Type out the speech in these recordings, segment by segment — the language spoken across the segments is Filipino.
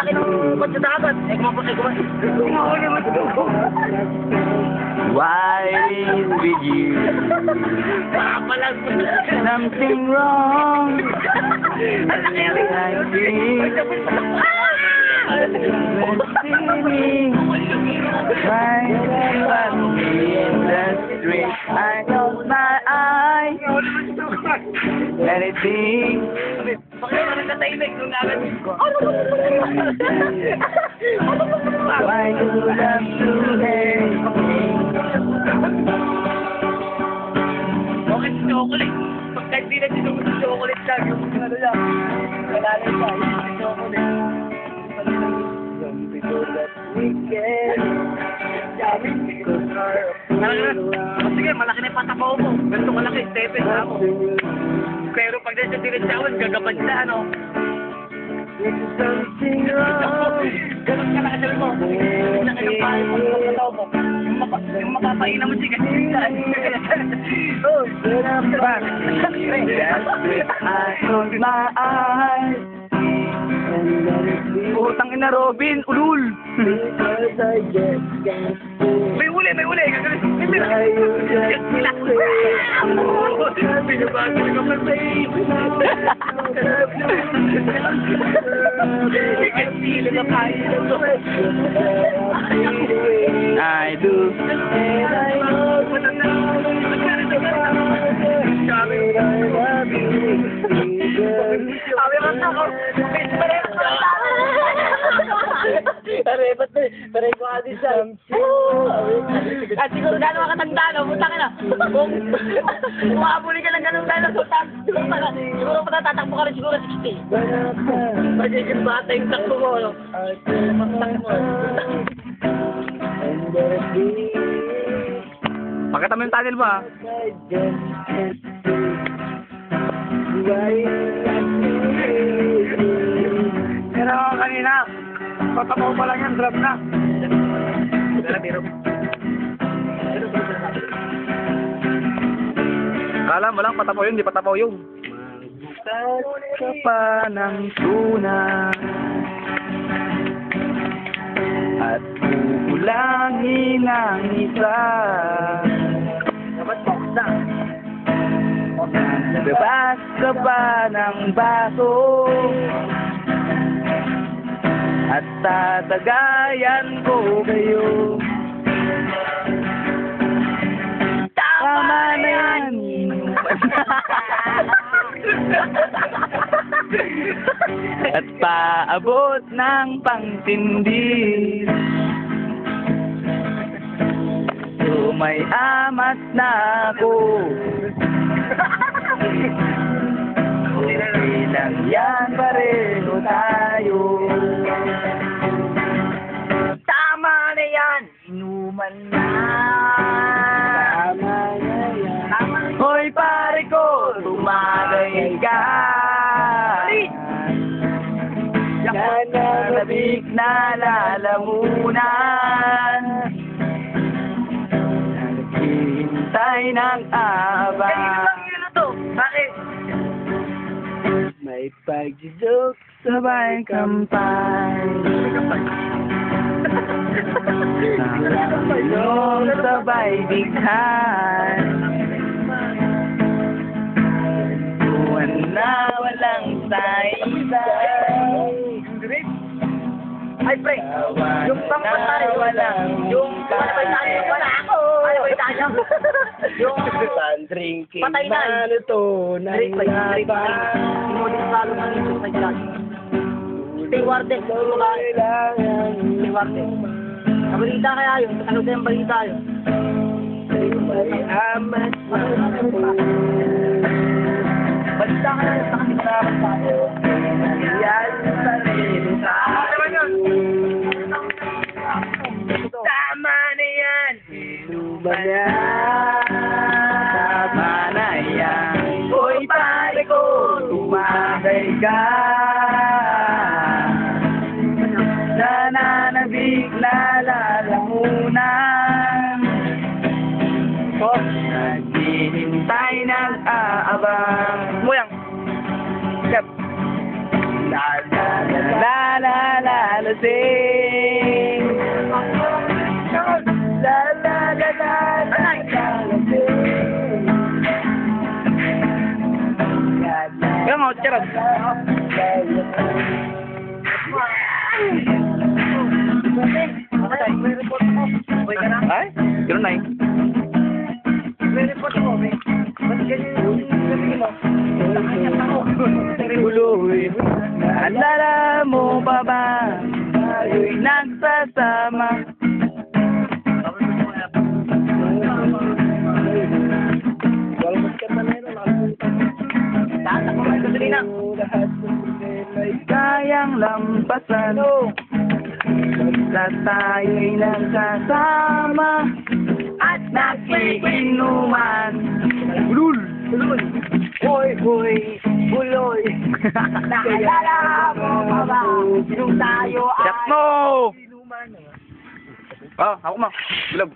laki ng kwan sa dagat. Kumahuli mo ito. Why is with you? Papalag mo. Something wrong. Ang laki ng I feel. Right in the street, I close my eyes. Let it be. Bakit naman katahimik nung namin? Why do you love to hate me? Okay, si chocolate. Pagka hindi na sinunod si chocolate lang. Yung ano lang. Kalalay pa. Yung si chocolate. Some people that we can. Sige, malaki na yung patapaw mo. Ganito malaki, Stephen, mo. Pero pag nasa diretsawan, gagabad na, ano? Something wrong. Ganun ka nakasabi mo. Laki ng pahay mo, yung pataw mo. Yung mapapaina mo siya kasi saan. Oh, I close my eyes. Utang ina Robin, ulul. May uli, may uli. Hindi na. Binabago ka pa, babe. Ikasili na kaya lang to. I do. Pero ko adi sa. At siguro gano'n makatanda, no? Punta ka na. Kung umabuli ka lang gano'n tayo, siguro patatatakbo ka rin siguro 60. Magiging bata yung takbo mo, no? Pakita mo yung tunnel mo, ha? Pero kanina, patapaw pa lang yan, drop na. Kala mo lang patapaw yun, di patapaw yung. Sa pa ng tuna at kukulangin ang isa. Dapat box na. Bebas ka ba ng baso at tatagayan ko kayo. Tama na yan. At paabot ng pangtindi. May amat na ako. Okay lang yan, pareho tayo. Tama na yan. Inuman na. Tama na yan. Hoy pare ko, tumagay ka. Nananabik na lalamunan. Naghihintay ng abang. Kanino lang yun to? Bakit? May pag-joke sabay kampay. Ilong sabay bighan. Buwan na walang saysay. Ay, pre. Yung pangpatay. Yung patay tayo. Wala ako. Patay tayo. Yung Drinking. patay na. Ano to? Drink pa yun. Drink pa yun. Inulit lalo ng ito sa dyan. Stay warden. Stay warden. Kabalita kaya yun. Ano sa yung balita yun? Amat. Balita kaya yun. Sa kanila tayo. Yan sa rin sa Tama na yan. Tama na yan. Hoy pare ko, tumagay ka. Nananabik na lalamunan. Naghihintay ng aabang. Muyang. La la la la la la. lalasing. La la la la la lalasing. Kaya mo, charot. Ay, yun na eh. May report ako, may. Ba't ganyan yung sabi mo? Uloy, naalala mo ba ba? Tayo'y nagsasama. Taas ako mga sandali na. May kayang lampasan. Basta tayo'y nagsasama at nakikinuman. Ulul! Uloy! Hoy, hoy, uloy! Naalala mo ba ba? Nung tayo ay... Yak mo! Ah, ako ma. Bilog.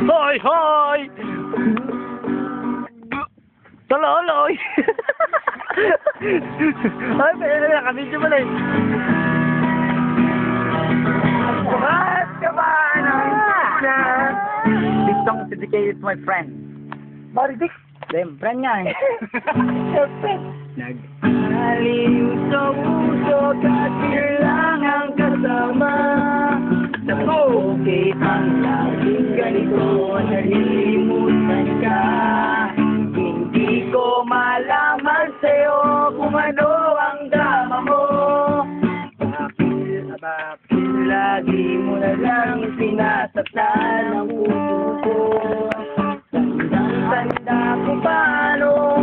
Hoy, hoy! Tololoy! Ay, pwede na nakabidyo mo na eh. Bukas ka ba ng una? This song is dedicated to my friend. Maridik! Them, friend niya eh. Perfect! Nag-aliw sa puso at kailangan kasama. Sa bakit ang laging ganito nalilimutan ka? Hindi ko malaman sa'yo kung ano ang drama mo. Bakit lagi mo na lang sinasaktan ang puso ko? Tandang-tanda ko paano